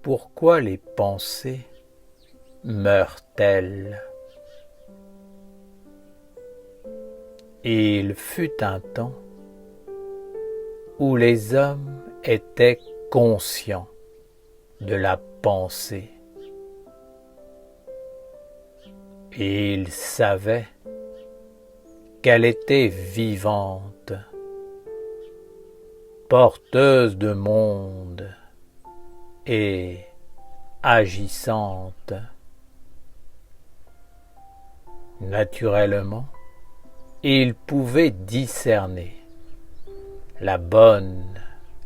pourquoi les pensées meurent-elles? Il fut un temps où les hommes étaient conscients de la pensée. Ils savaient qu'elle était vivante, porteuse de monde et agissante. Naturellement, ils pouvaient discerner la bonne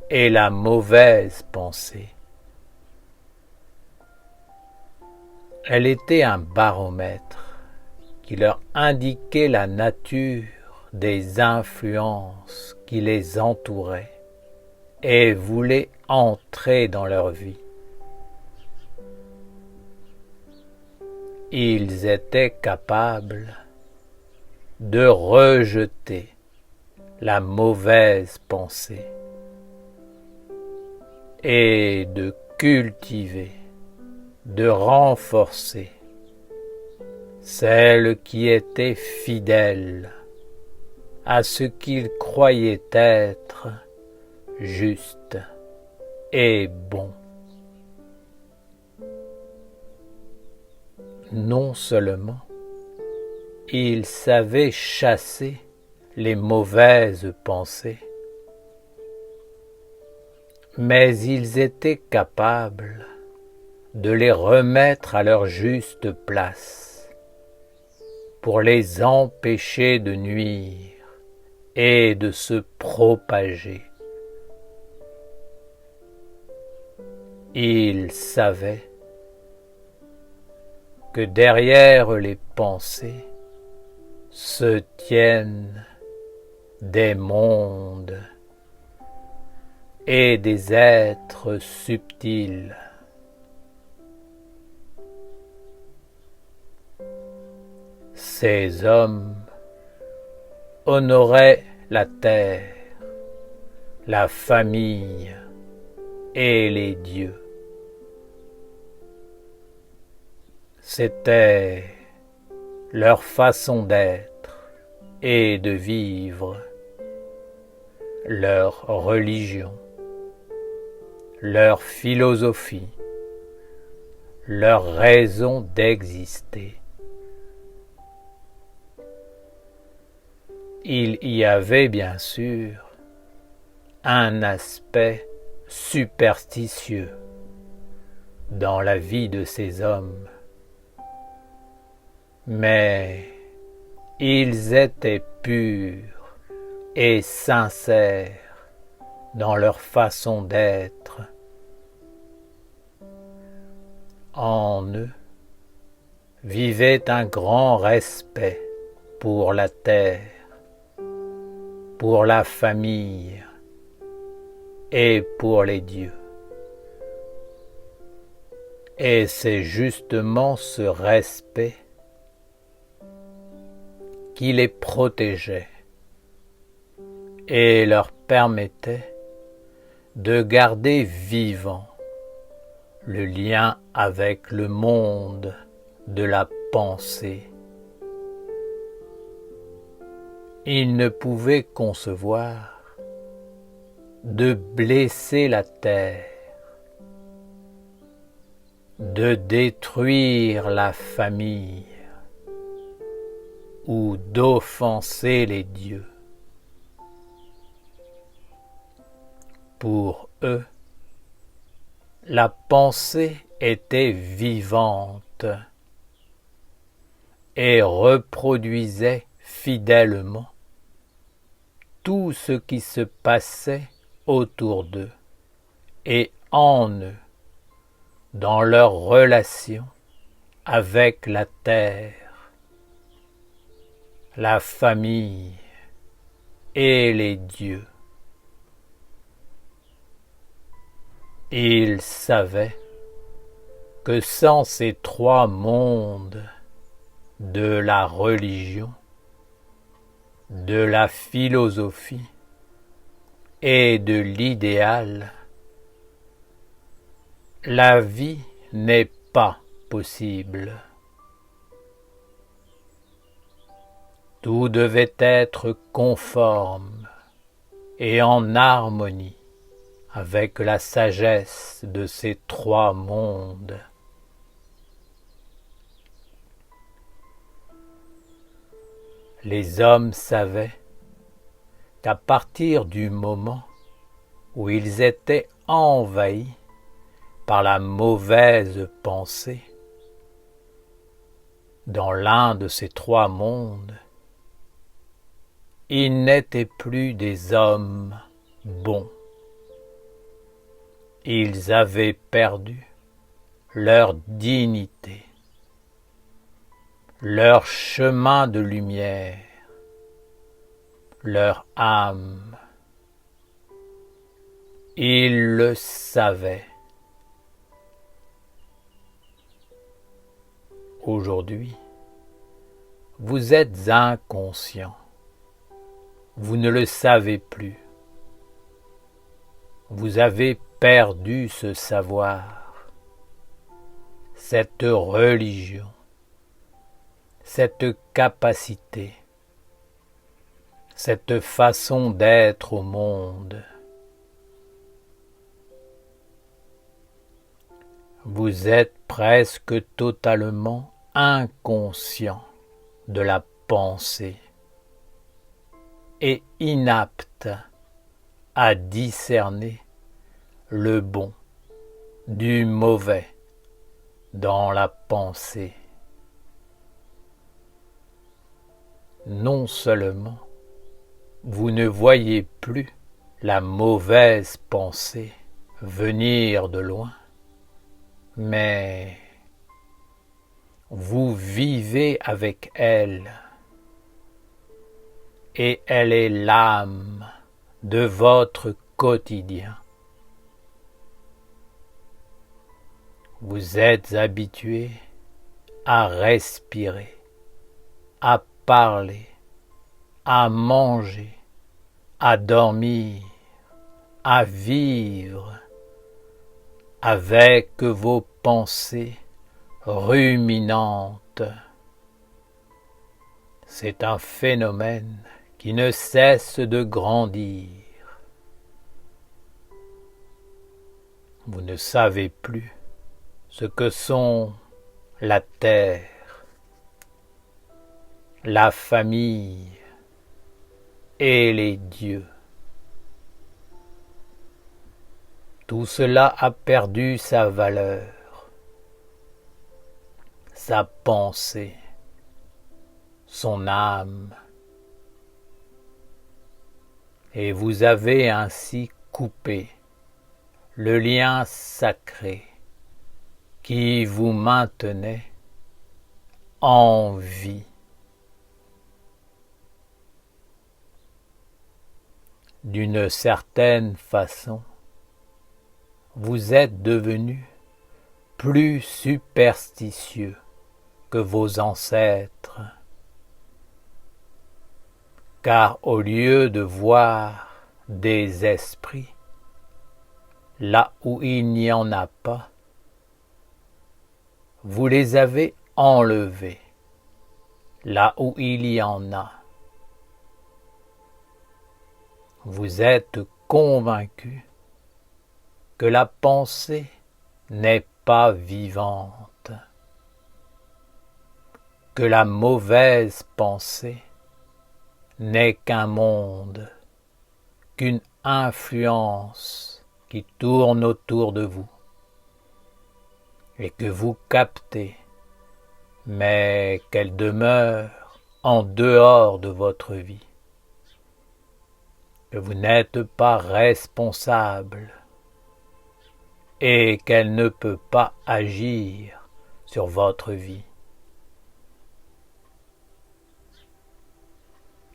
et la mauvaise pensée. Elle était un baromètre qui leur indiquait la nature des influences qui les entouraient et voulaient entrer dans leur vie. Ils étaient capables de rejeter la mauvaise pensée et de cultiver, de renforcer celle qui était fidèle à ce qu'ils croyaient être juste et bon. Non seulement ils savaient chasser les mauvaises pensées, mais ils étaient capables de les remettre à leur juste place pour les empêcher de nuire et de se propager. Ils savaient que derrière les pensées se tiennent des mondes et des êtres subtils. Ces hommes honoraient la terre, la famille et les dieux. C'était leur façon d'être et de vivre, leur religion, leur philosophie, leur raison d'exister. Il y avait bien sûr un aspect superstitieux dans la vie de ces hommes, mais ils étaient purs et sincères dans leur façon d'être. En eux vivait un grand respect pour la terre, pour la famille et pour les dieux. Et c'est justement ce respect qui les protégeait et leur permettait de garder vivant le lien avec le monde de la pensée. Ils ne pouvaient concevoir de blesser la terre, de détruire la famille ou d'offenser les dieux. Pour eux, la pensée était vivante et reproduisait fidèlement tout ce qui se passait autour d'eux et en eux, dans leur relation avec la terre, la famille et les dieux. Ils savaient que sans ces trois mondes de la religion, de la philosophie et de l'idéal, La vie n'est pas possible. Tout devait être conforme et en harmonie avec la sagesse de ces trois mondes. Les hommes savaient qu'à partir du moment où ils étaient envahis par la mauvaise pensée, dans l'un de ces trois mondes, ils n'étaient plus des hommes bons. Ils avaient perdu leur dignité, leur chemin de lumière, leur âme. Ils le savaient. Aujourd'hui, vous êtes inconscient. Vous ne le savez plus. Vous avez perdu ce savoir, cette religion, cette capacité, cette façon d'être au monde. Vous êtes presque totalement inconscient de la pensée et inapte à discerner le bon du mauvais dans la pensée. Non seulement vous ne voyez plus la mauvaise pensée venir de loin, mais vous vivez avec elle et elle est l'âme de votre quotidien. Vous êtes habitué à respirer, à parler, à manger, à dormir, à vivre avec vos pensées ruminantes. C'est un phénomène qui ne cesse de grandir. Vous ne savez plus ce que sont la terre, la famille et les dieux. Tout cela a perdu sa valeur, sa pensée, son âme. Et vous avez ainsi coupé le lien sacré qui vous maintenait en vie. D'une certaine façon, vous êtes devenu plus superstitieux que vos ancêtres, car au lieu de voir des esprits là où il n'y en a pas, vous les avez enlevés là où il y en a. Vous êtes convaincu que la pensée n'est pas vivante, que la mauvaise pensée n'est qu'un monde, qu'une influence qui tourne autour de vous et que vous captez, mais qu'elle demeure en dehors de votre vie, que vous n'êtes pas responsable et qu'elle ne peut pas agir sur votre vie.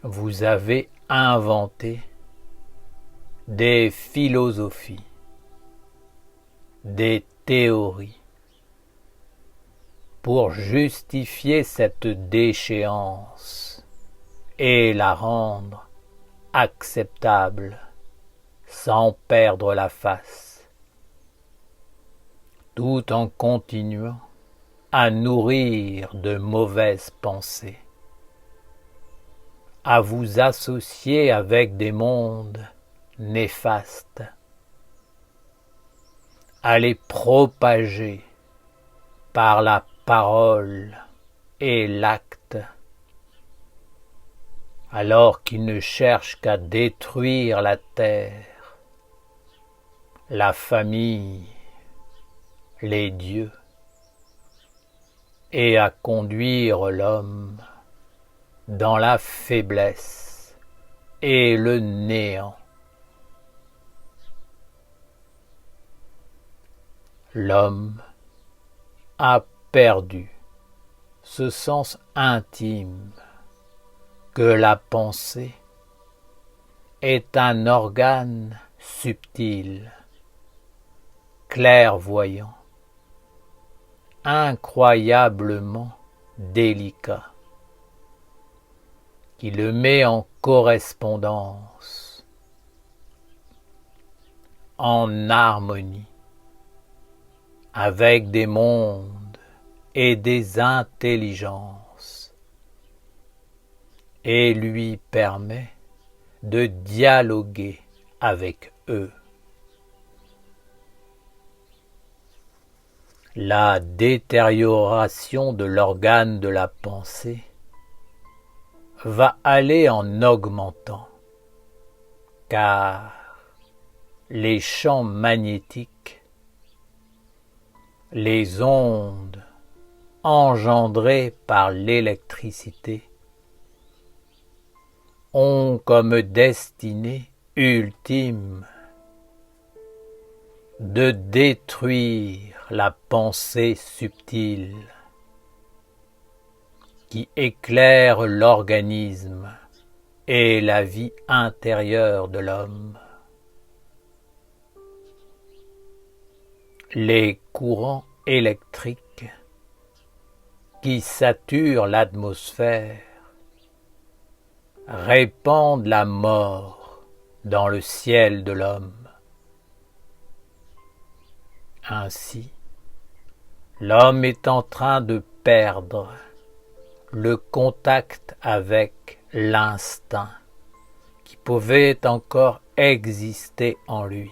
Vous avez inventé des philosophies, des théories pour justifier cette déchéance et la rendre acceptable sans perdre la face. tout en continuant à nourrir de mauvaises pensées, à vous associer avec des mondes néfastes, à les propager par la parole et l'acte, alors qu'ils ne cherchent qu'à détruire la terre, la famille, les dieux, et à conduire l'homme dans la faiblesse et le néant. L'homme a perdu ce sens intime que la pensée est un organe subtil, clairvoyant, incroyablement délicat, qui le met en correspondance, en harmonie, avec des mondes et des intelligences, et lui permet de dialoguer avec eux. La détérioration de l'organe de la pensée va aller en augmentant, car les champs magnétiques, les ondes engendrées par l'électricité ont comme destinée ultime de détruire la pensée subtile qui éclaire l'organisme et la vie intérieure de l'homme. Les courants électriques qui saturent l'atmosphère répandent la mort dans le ciel de l'homme. Ainsi, l'homme est en train de perdre le contact avec l'instinct qui pouvait encore exister en lui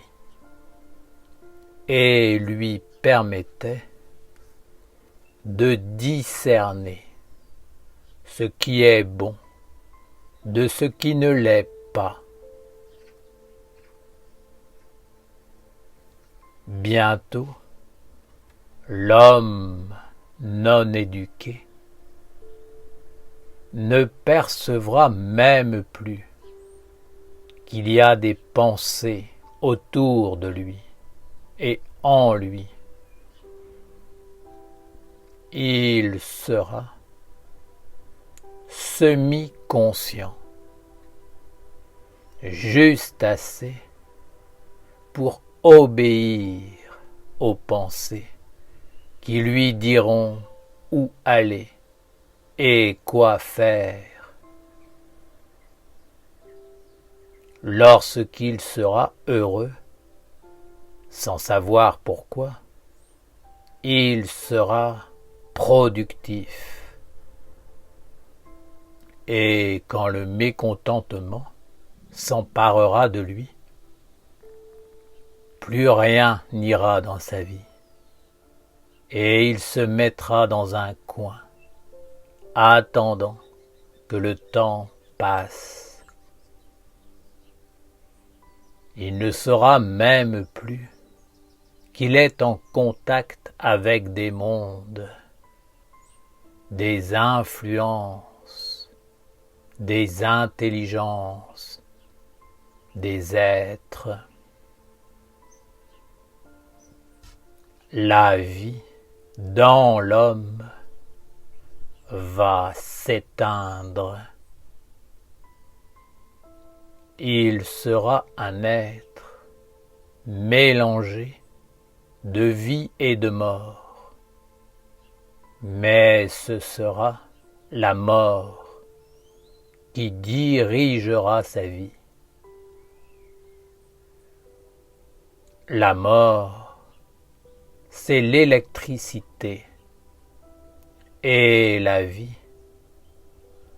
et lui permettait de discerner ce qui est bon de ce qui ne l'est pas. Bientôt, l'homme non éduqué ne percevra même plus qu'il y a des pensées autour de lui et en lui. Il sera semi-conscient, juste assez pour obéir aux pensées qui lui diront où aller et quoi faire. Lorsqu'il sera heureux, sans savoir pourquoi, il sera productif. Et quand le mécontentement s'emparera de lui, plus rien n'ira dans sa vie, et il se mettra dans un coin, attendant que le temps passe. Il ne saura même plus qu'il est en contact avec des mondes, des influences, des intelligences, des êtres. La vie dans l'homme va s'éteindre. Il sera un être mélangé de vie et de mort, mais ce sera la mort qui dirigera sa vie. La mort c'est l'électricité. Et la vie,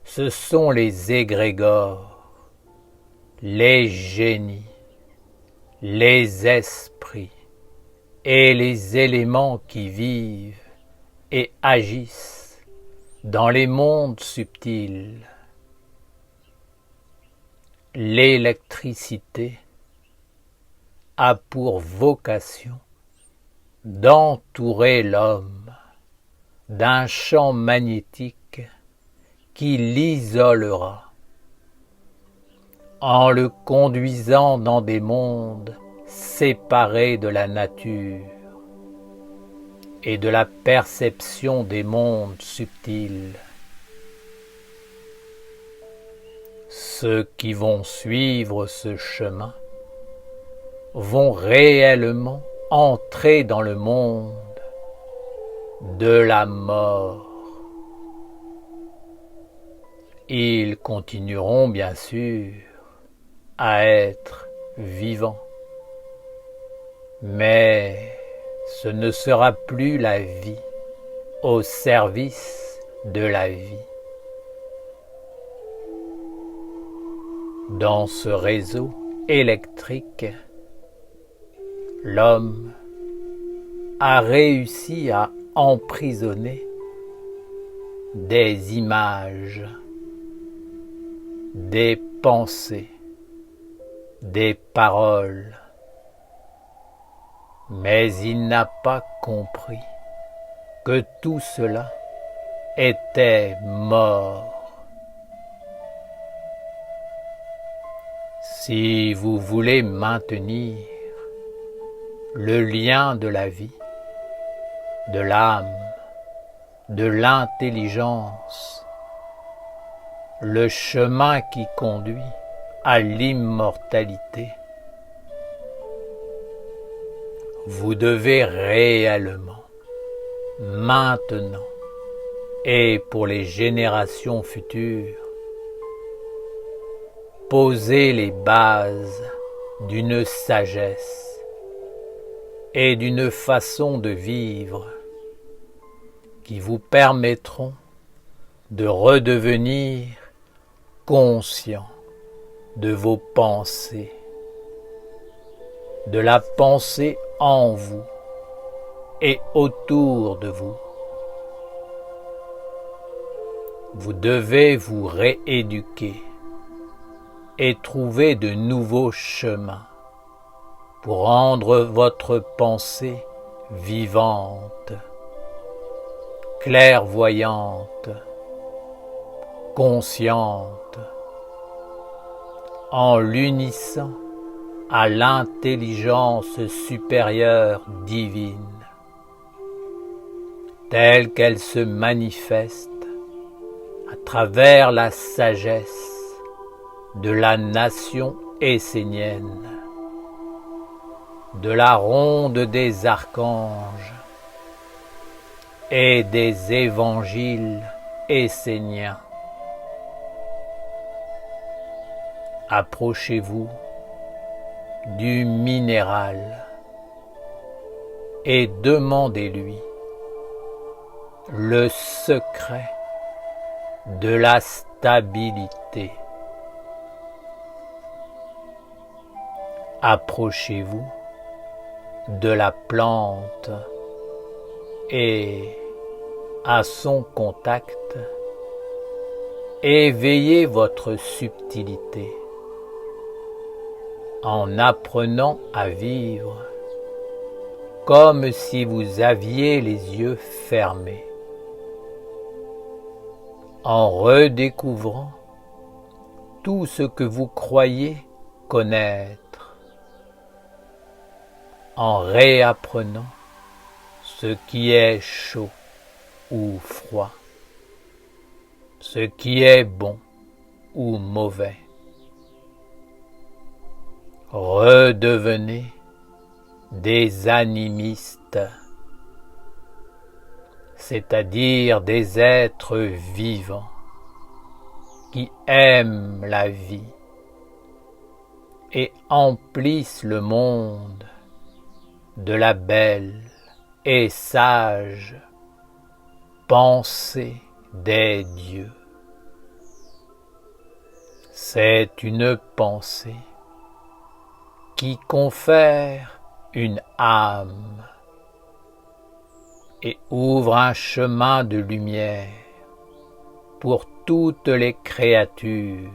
ce sont les égrégores, les génies, les esprits et les éléments qui vivent et agissent dans les mondes subtils. L'électricité a pour vocation d'entourer l'homme d'un champ magnétique qui l'isolera en le conduisant dans des mondes séparés de la nature et de la perception des mondes subtils. Ceux qui vont suivre ce chemin vont réellement entrer dans le monde de la mort. Ils continueront bien sûr à être vivants, mais ce ne sera plus la vie au service de la vie. Dans ce réseau électrique, l'homme a réussi à emprisonner des images, des pensées, des paroles, mais il n'a pas compris que tout cela était mort. Si vous voulez maintenir le lien de la vie, de l'âme, de l'intelligence, le chemin qui conduit à l'immortalité, vous devez réellement, maintenant et pour les générations futures, poser les bases d'une sagesse et d'une façon de vivre qui vous permettront de redevenir conscient de vos pensées, de la pensée en vous et autour de vous. Vous devez vous rééduquer et trouver de nouveaux chemins pour rendre votre pensée vivante, clairvoyante, consciente, en l'unissant à l'intelligence supérieure divine, telle qu'elle se manifeste à travers la sagesse de la nation essénienne, de la ronde des archanges et des évangiles esséniens. Approchez-vous du minéral et demandez-lui le secret de la stabilité. Approchez-vous de la plante et à son contact, éveillez votre subtilité en apprenant à vivre comme si vous aviez les yeux fermés, en redécouvrant tout ce que vous croyez connaître, en réapprenant ce qui est chaud ou froid, ce qui est bon ou mauvais. Redevenez des animistes, c'est-à-dire des êtres vivants qui aiment la vie et emplissent le monde de la belle et sage pensée des dieux. C'est une pensée qui confère une âme et ouvre un chemin de lumière pour toutes les créatures.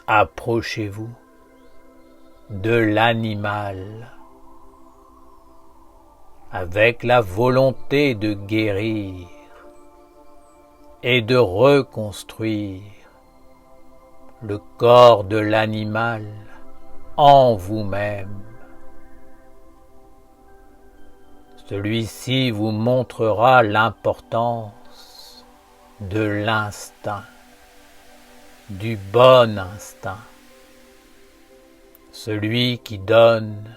Approchez-vous de l'animal avec la volonté de guérir et de reconstruire le corps de l'animal en vous-même. Celui-ci vous montrera l'importance de l'instinct, du bon instinct, celui qui donne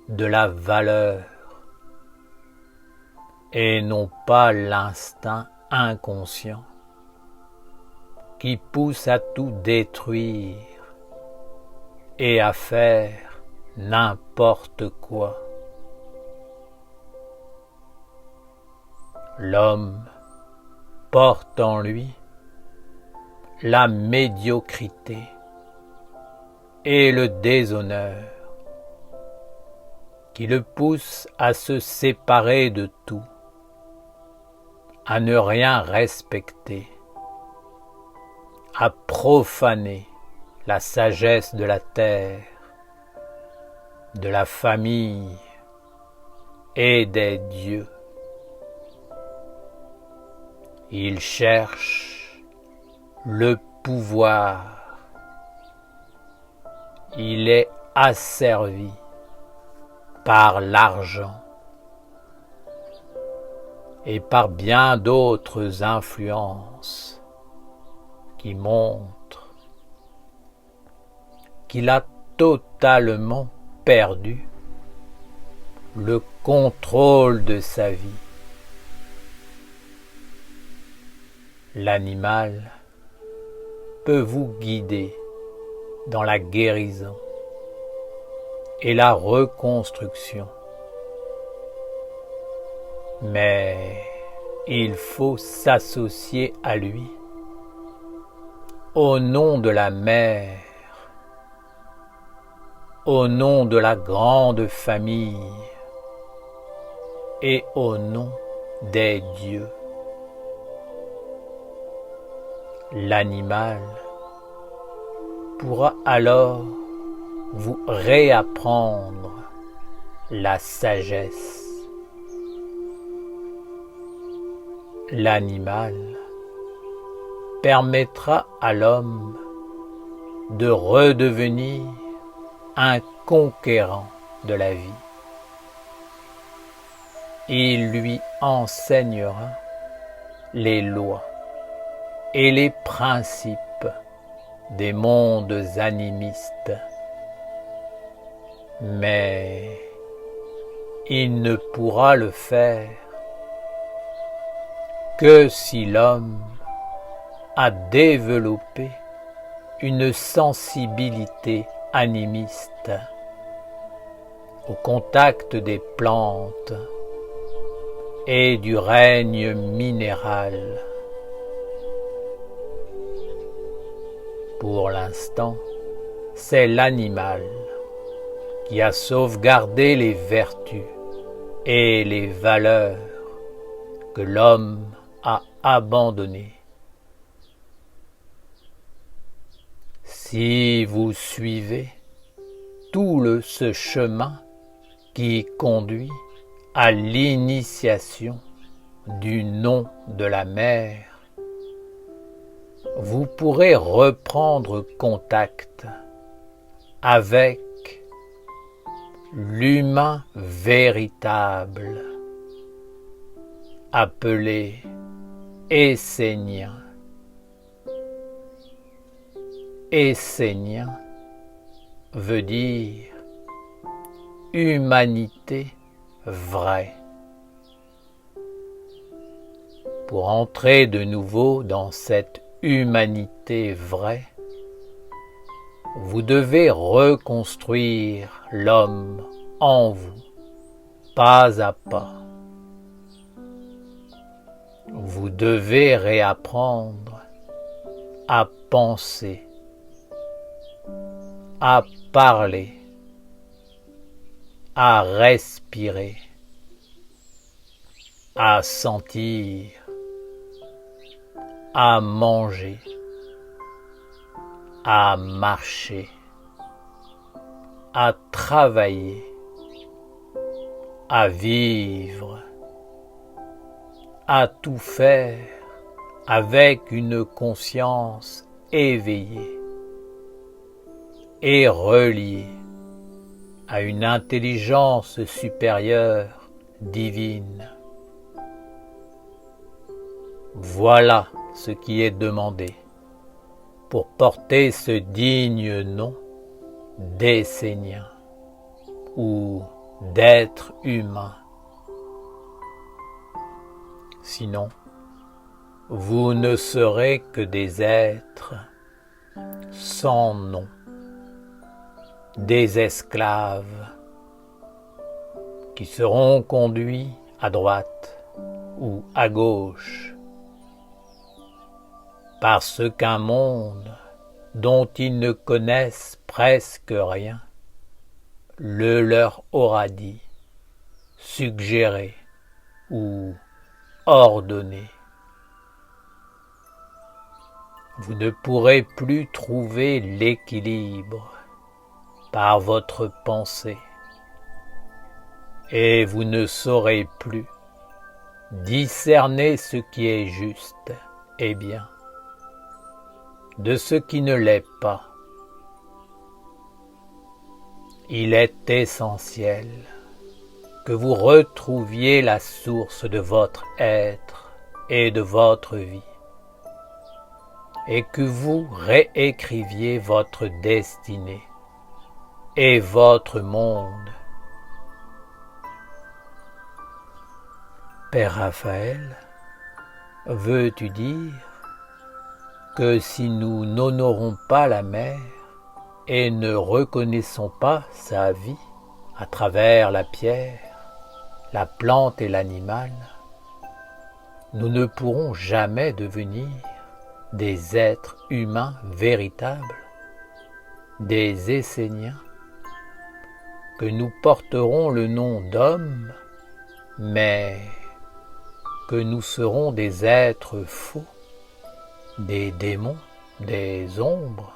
de la valeur et non pas l'instinct inconscient qui pousse à tout détruire et à faire n'importe quoi. L'homme porte en lui la médiocrité et le déshonneur qui le poussent à se séparer de tout, à ne rien respecter, à profaner la sagesse de la terre, de la famille et des dieux. Il cherche le pouvoir. Il est asservi par l'argent et par bien d'autres influences qui montrent qu'il a totalement perdu le contrôle de sa vie. L'animal peut vous guider dans la guérison et la reconstruction. Mais il faut s'associer à lui au nom de la mère, au nom de la grande famille et au nom des dieux. L'animal pourra alors vous réapprendre la sagesse. L'animal permettra à l'homme de redevenir un conquérant de la vie. Il lui enseignera les lois et les principes des mondes animistes. Mais il ne pourra le faire que si l'homme a développé une sensibilité animiste au contact des plantes et du règne minéral. Pour l'instant, c'est l'animal qui a sauvegardé les vertus et les valeurs que l'homme a abandonnées. Si vous suivez ce chemin qui conduit à l'initiation du nom de la mer, vous pourrez reprendre contact avec l'humain véritable, appelé Essénien. Essénien veut dire humanité vraie. Pour entrer de nouveau dans cette humanité vraie, vous devez reconstruire l'homme en vous, pas à pas. Vous devez réapprendre à penser, à parler, à respirer, à sentir, à manger, à marcher, à travailler, à vivre, à tout faire avec une conscience éveillée et reliée à une intelligence supérieure divine. Voilà ce qui est demandé pour porter ce digne nom d'Essénien ou d'être humain. Sinon, vous ne serez que des êtres sans nom, des esclaves qui seront conduits à droite ou à gauche, parce qu'un monde dont ils ne connaissent presque rien le leur aura dit, suggéré ou ordonné. Vous ne pourrez plus trouver l'équilibre par votre pensée et vous ne saurez plus discerner ce qui est juste et bien de ce qui ne l'est pas. Il est essentiel que vous retrouviez la source de votre être et de votre vie, et que vous réécriviez votre destinée et votre monde. Père Raphaël, veux-tu dire que si nous n'honorons pas la mère et ne reconnaissons pas sa vie à travers la pierre, la plante et l'animal, nous ne pourrons jamais devenir des êtres humains véritables, des Esséniens, que nous porterons le nom d'hommes, mais que nous serons des êtres faux, des démons, des ombres.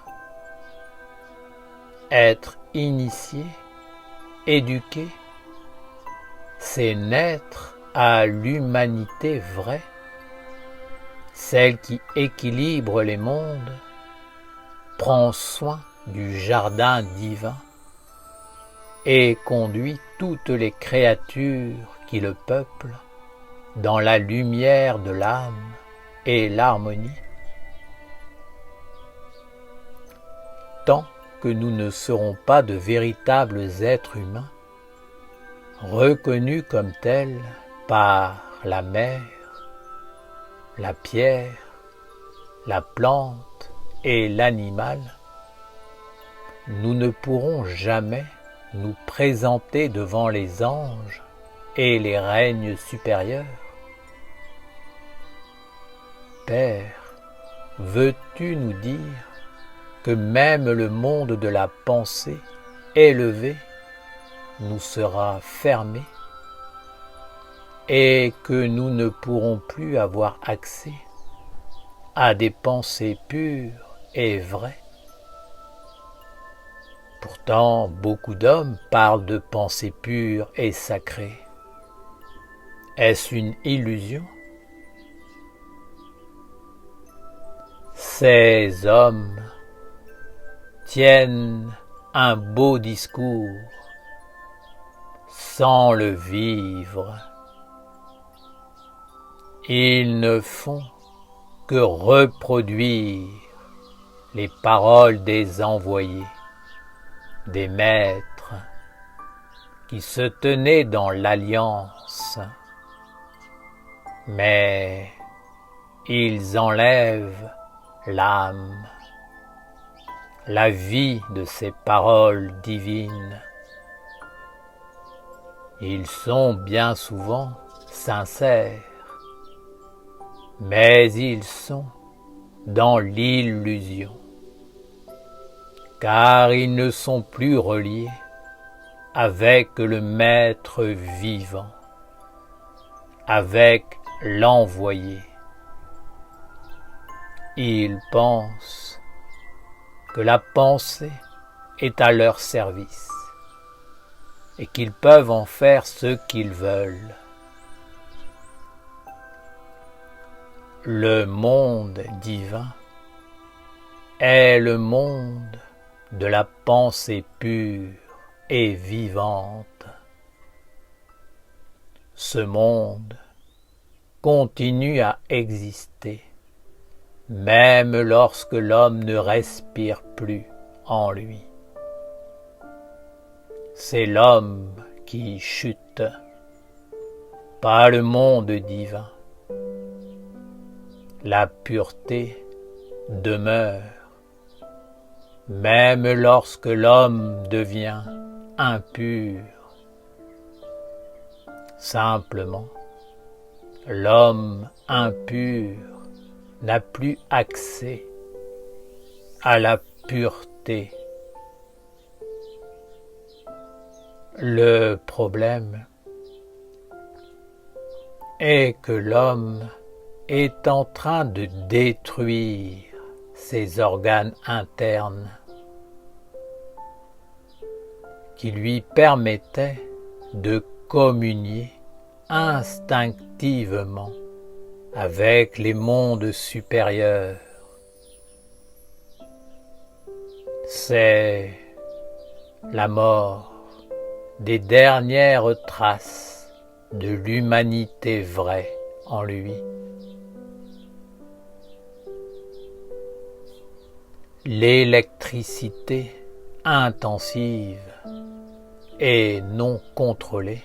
Être initié, éduqué, c'est naître à l'humanité vraie, celle qui équilibre les mondes, prend soin du jardin divin et conduit toutes les créatures qui le peuplent dans la lumière de l'âme et l'harmonie. Tant que nous ne serons pas de véritables êtres humains, reconnus comme tels par la mer, la pierre, la plante et l'animal, nous ne pourrons jamais nous présenter devant les anges et les règnes supérieurs. Père, veux-tu nous dire que même le monde de la pensée élevée nous sera fermé et que nous ne pourrons plus avoir accès à des pensées pures et vraies? Pourtant, beaucoup d'hommes parlent de pensées pures et sacrées. Est-ce une illusion? Ces hommes tiennent un beau discours sans le vivre. Ils ne font que reproduire les paroles des envoyés, des maîtres qui se tenaient dans l'alliance, mais ils enlèvent l'âme, la vie de ces paroles divines Ils sont bien souvent sincères, mais ils sont dans l'illusion, car ils ne sont plus reliés avec le Maître vivant, avec l'envoyé. Ils pensent que la pensée est à leur service et qu'ils peuvent en faire ce qu'ils veulent. Le monde divin est le monde de la pensée pure et vivante. Ce monde continue à exister, même lorsque l'homme ne respire plus en lui. C'est l'homme qui chute, pas le monde divin. La pureté demeure, même lorsque l'homme devient impur. Simplement, l'homme impur n'a plus accès à la pureté. Le problème est que l'homme est en train de détruire ses organes internes qui lui permettaient de communier instinctivement avec les mondes supérieurs. C'est la mort des dernières traces de l'humanité vraie en lui. L'électricité intensive et non contrôlée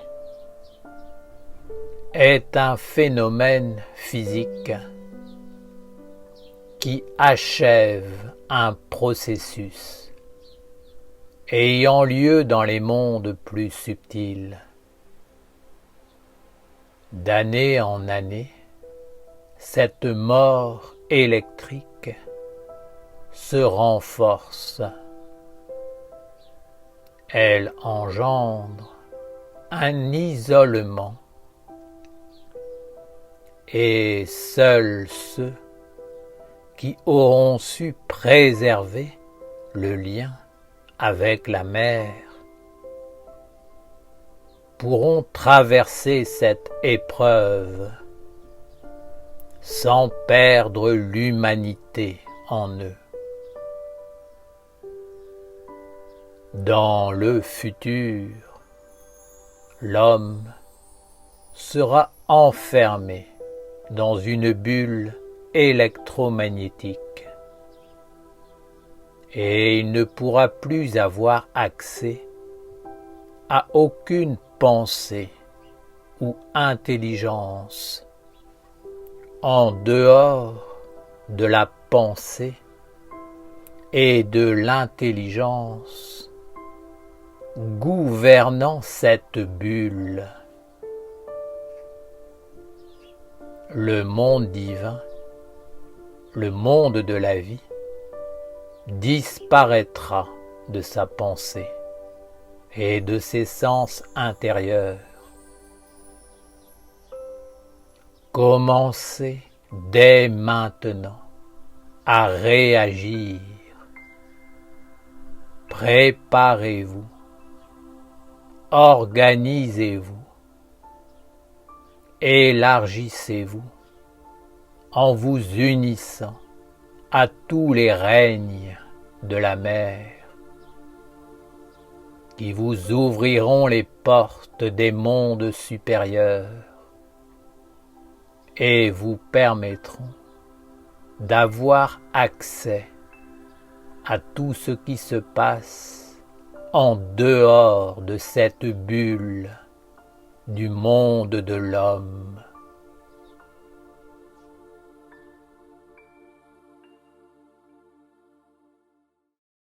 est un phénomène physique qui achève un processus ayant lieu dans les mondes plus subtils. D'année en année, cette mort électrique se renforce. Elle engendre un isolement et seuls ceux qui auront su préserver le lien avec la mer pourront traverser cette épreuve sans perdre l'humanité en eux. Dans le futur, l'homme sera enfermé dans une bulle électromagnétique et il ne pourra plus avoir accès à aucune pensée ou intelligence en dehors de la pensée et de l'intelligence gouvernant cette bulle. Le monde divin, le monde de la vie, disparaîtra de sa pensée et de ses sens intérieurs. Commencez dès maintenant à réagir. Préparez-vous, organisez-vous, élargissez-vous en vous unissant à tous les règnes de la mer qui vous ouvriront les portes des mondes supérieurs et vous permettront d'avoir accès à tout ce qui se passe en dehors de cette bulle du monde de l'homme.